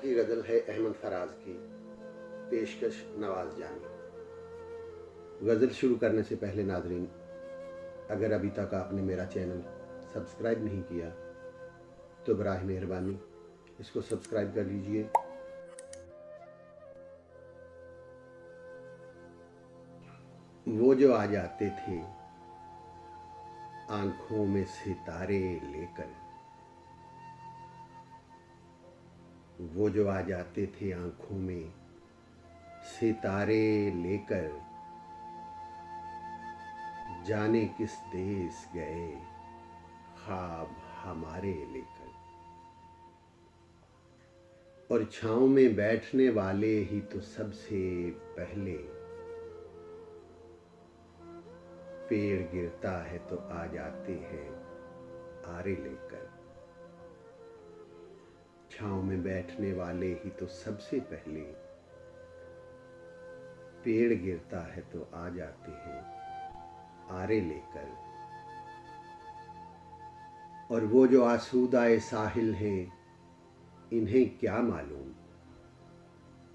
की गज़ल है अहमद फराज की, पेशकश नवाज जानी। गज़ल शुरू करने से पहले नाज़रीन, अगर अभी तक आपने मेरा चैनल सब्सक्राइब नहीं किया तो बराह मेहरबानी इसको सब्सक्राइब कर लीजिए। वो जो आ जाते थे आंखों में सितारे लेकर, वो जो आ जाते थे आंखों में सितारे लेकर, जाने किस देश गए ख्वाब हमारे लेकर। और छाँव में बैठने वाले ही तो सबसे पहले, पेड़ गिरता है तो आ जाते हैं आरे लेकर। छाँव में बैठने वाले ही तो सबसे पहले, पेड़ गिरता है तो आ जाते हैं आरे लेकर। और वो जो आसूदाए साहिल हैं इन्हें क्या मालूम,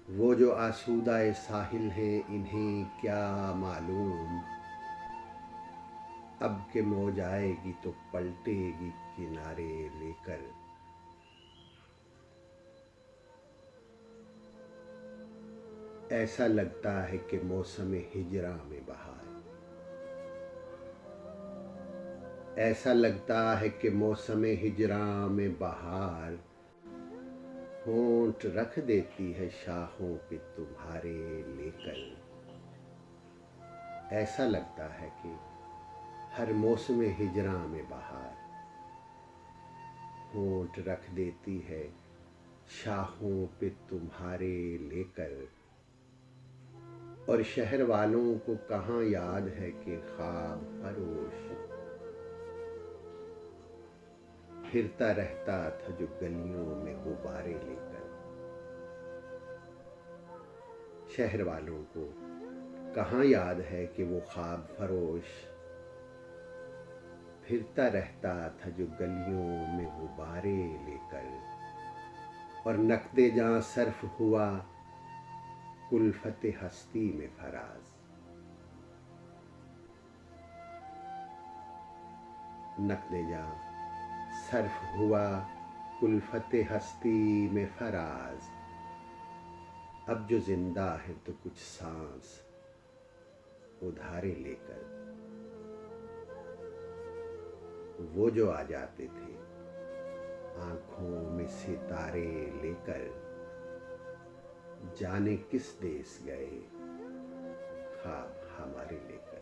वो जो आसूदाए साहिल हैं इन्हें क्या मालूम, अब के मौज आएगी तो पलटेगी किनारे लेकर। ऐसा लगता है कि मौसम हिजरा में बहार, ऐसा लगता है कि मौसम हिजरा में बहार, होंठ रख देती है शाहों पे तुम्हारे लेकर। ऐसा लगता है कि हर मौसम हिजरा में बहार, होंठ रख देती है शाहों पे तुम्हारे लेकर। और शहर वालों को कहाँ याद है कि ख्वाब फरोश फिरता रहता था जो गलियों में गुब्बारे लेकर। शहर वालों को कहाँ याद है कि वो ख्वाब फरोश फिरता रहता था जो गलियों में गुब्बारे लेकर। और नकदे जहाँ सर्फ हुआ कुल्फते हस्ती में फराज, नकदे जहाँ सर्फ हुआ कुल्फते हस्ती में फराज। अब जो जिंदा है तो कुछ सांस उधारे लेकर। वो जो आ जाते थे आंखों में सितारे लेकर, जाने किस देश गए ख्वाब हमारे लेकर।